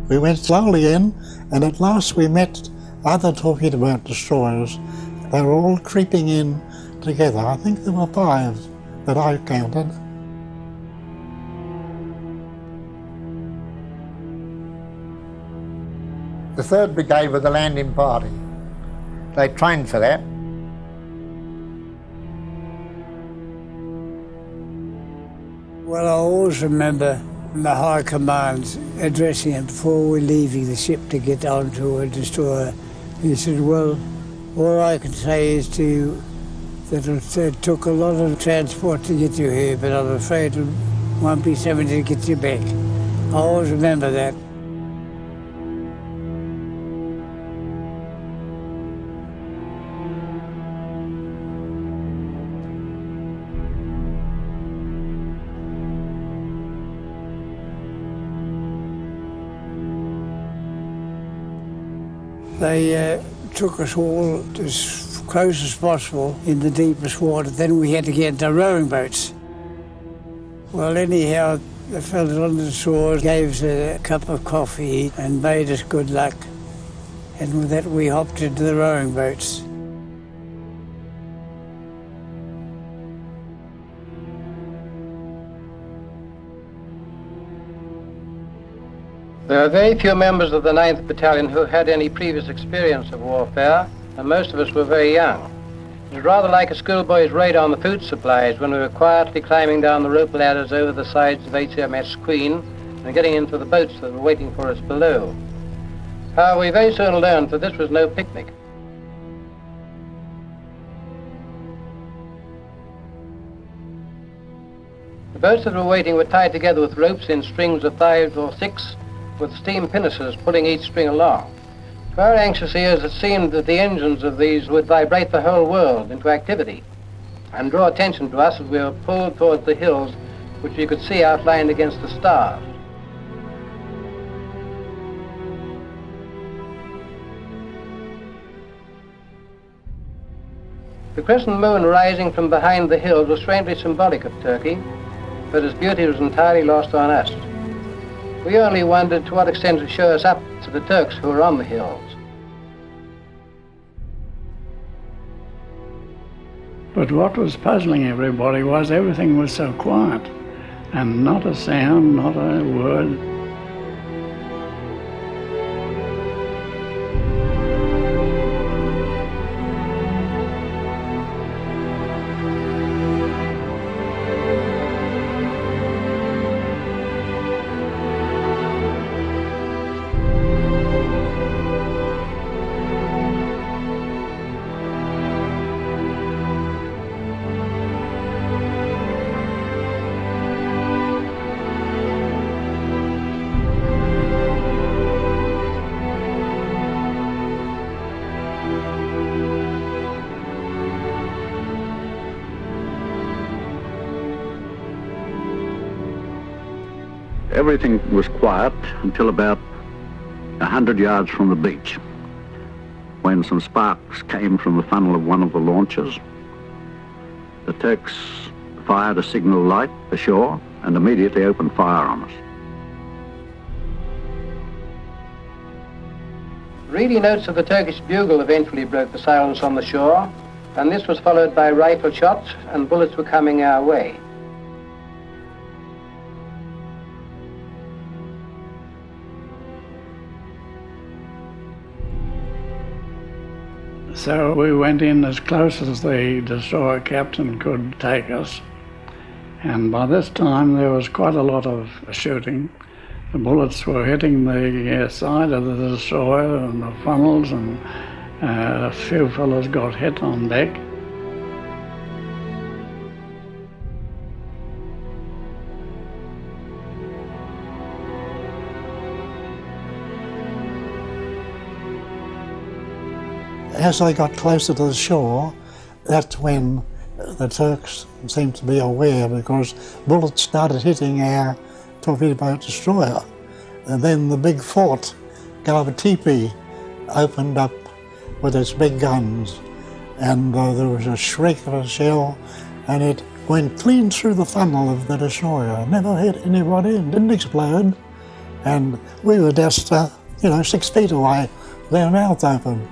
We went slowly in, and at last we met other torpedo boat destroyers. They were all creeping in together. I think there were 5 that I counted. The 3rd Brigade were the landing party. They trained for that. Well, I always remember the High Command addressing it before we're leaving the ship to get onto a destroyer. He said, well, all I can say is to you that it took a lot of transport to get you here, but I'm afraid it won't be something to get you back. I always remember that. They took us all as close as possible in the deepest water. Then we had to get into rowing boats. Well, anyhow, the fellas on the shore gave us a cup of coffee and bade us good luck. And with that, we hopped into the rowing boats. There are very few members of the 9th Battalion who had any previous experience of warfare, and most of us were very young. It was rather like a schoolboy's raid on the food supplies when we were quietly climbing down the rope ladders over the sides of HMS Queen and getting into the boats that were waiting for us below. However, we very soon learned that this was no picnic. The boats that were waiting were tied together with ropes in strings of 5 or 6, with steam pinnaces pulling each string along. To our anxious ears, it seemed that the engines of these would vibrate the whole world into activity and draw attention to us as we were pulled towards the hills, which we could see outlined against the stars. The crescent moon rising from behind the hills was strangely symbolic of Turkey, but its beauty was entirely lost on us. We only wondered to what extent it would show us up to the Turks who were on the hills. But what was puzzling everybody was everything was so quiet, and not a sound, not a word. Everything was quiet until about 100 yards from the beach, when some sparks came from the funnel of one of the launches. The Turks fired a signal light ashore and immediately opened fire on us. Reedy notes of the Turkish bugle eventually broke the silence on the shore, and this was followed by rifle shots, and bullets were coming our way. So we went in as close as the destroyer captain could take us. And by this time there was quite a lot of shooting. The bullets were hitting the side of the destroyer and the funnels, and a few fellows got hit on deck. As they got closer to the shore, that's when the Turks seemed to be aware, because bullets started hitting our torpedo boat destroyer. And then the big fort, Gallipoli, opened up with its big guns, and there was a shriek of a shell, and it went clean through the funnel of the destroyer. Never hit anybody and didn't explode, and we were just, 6 feet away, with our mouths open.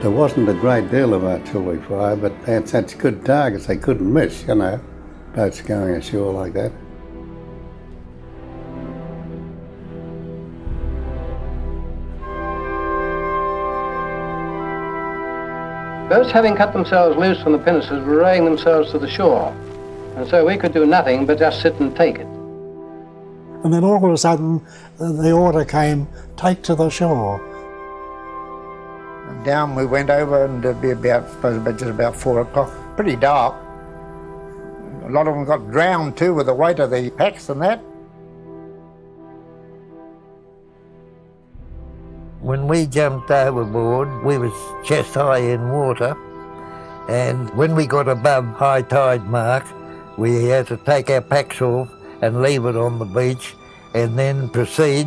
There wasn't a great deal of artillery fire, but they had such good targets they couldn't miss, boats going ashore like that. Boats having cut themselves loose from the pinnaces were rowing themselves to the shore, and so we could do nothing but just sit and take it. And then all of a sudden, the order came, take to the shore. Down we went over, and it'd be just about 4 o'clock. Pretty dark. A lot of them got drowned too with the weight of the packs and that. When we jumped overboard, we was chest high in water, and when we got above high tide mark, we had to take our packs off and leave it on the beach, and then proceed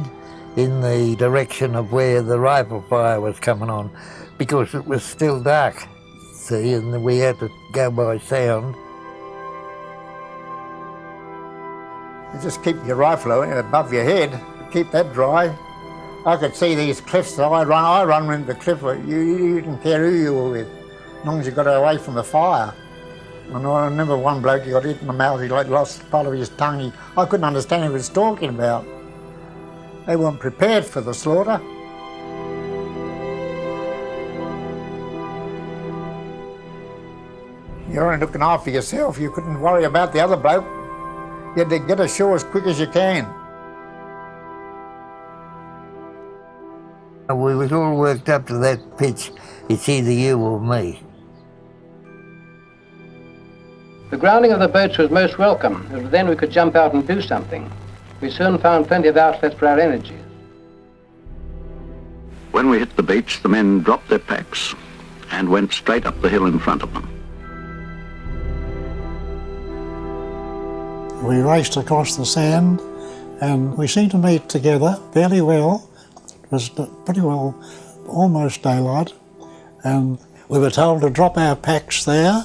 in the direction of where the rifle fire was coming on, because it was still dark, see, and we had to go by sound. You just keep your rifle above your head, keep that dry. I could see these cliffs, so I run into the cliff. You didn't care who you were with, as long as you got away from the fire. And I remember one bloke, he got hit in the mouth, he lost part of his tongue. I couldn't understand what he was talking about. They weren't prepared for the slaughter. You're only looking after yourself. You couldn't worry about the other bloke. You had to get ashore as quick as you can. We was all worked up to that pitch, it's either you or me. The grounding of the boats was most welcome, as then we could jump out and do something. We soon found plenty of outlets for our energies. When we hit the beach, the men dropped their packs and went straight up the hill in front of them. We raced across the sand, and we seemed to meet together fairly well. It was pretty well almost daylight, and we were told to drop our packs there,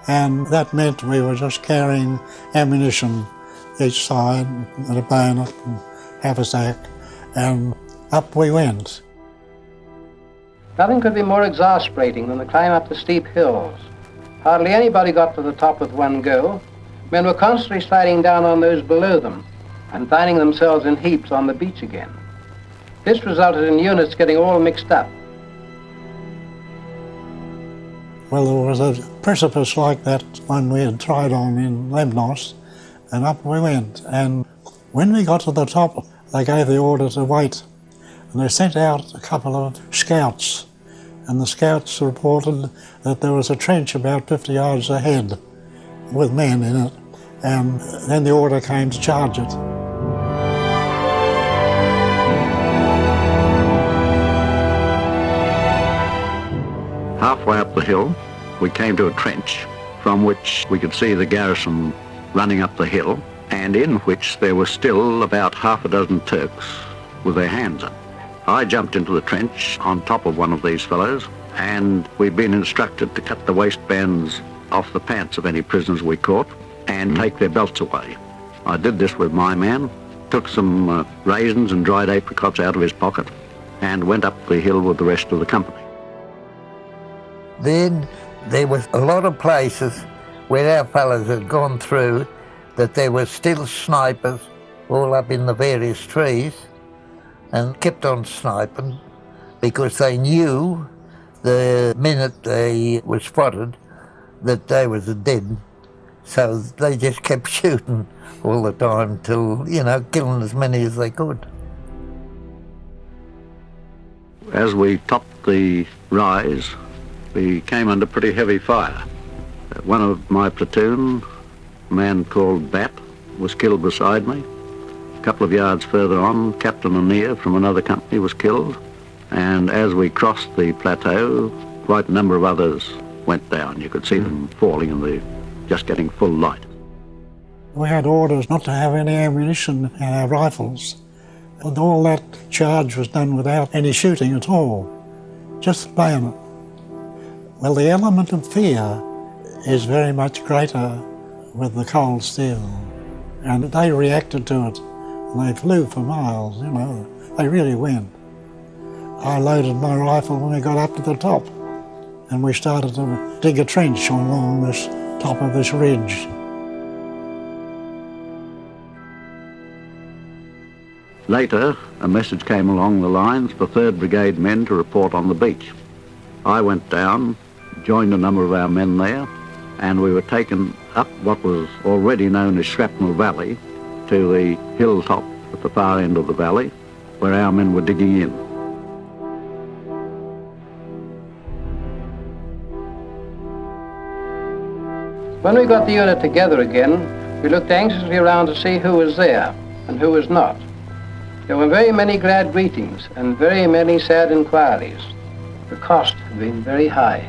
and that meant we were just carrying ammunition each side, and a bayonet and half a sack, and up we went. Nothing could be more exasperating than the climb up the steep hills. Hardly anybody got to the top with one go. Men were constantly sliding down on those below them and finding themselves in heaps on the beach again. This resulted in units getting all mixed up. Well, there was a precipice like that one we had tried on in Lemnos, and up we went. And when we got to the top, they gave the order to wait. And they sent out a couple of scouts, and the scouts reported that there was a trench about 50 yards ahead with men in it, and then the order came to charge it. Halfway up the hill, we came to a trench from which we could see the garrison running up the hill, and in which there were still about half a dozen Turks with their hands up. I jumped into the trench on top of one of these fellows, and we'd been instructed to cut the waistbands off the pants of any prisoners we caught and take their belts away. I did this with my man, took some raisins and dried apricots out of his pocket, and went up the hill with the rest of the company. Then there was a lot of places where our fellows had gone through that there were still snipers all up in the various trees, and kept on sniping because they knew the minute they were spotted that they was dead. So they just kept shooting all the time till, killing as many as they could. As we topped the rise, we came under pretty heavy fire. One of my platoon, a man called Bat, was killed beside me. A couple of yards further on, Captain Anir from another company was killed. And as we crossed the plateau, quite a number of others went down. You could see them falling in just getting full light. We had orders not to have any ammunition in our rifles, And all that charge was done without any shooting at all, just bayonet. Well, the element of fear is very much greater with the cold steel. And they reacted to it, and they flew for miles, you know. They really went. I loaded my rifle when we got up to the top, and we started to dig a trench along this top of this ridge. Later, a message came along the lines for 3rd Brigade men to report on the beach. I went down, joined a number of our men there, and we were taken up what was already known as Shrapnel Valley to the hilltop at the far end of the valley, where our men were digging in. When we got the unit together again, we looked anxiously around to see who was there and who was not. There were very many glad greetings and very many sad inquiries. The cost had been very high.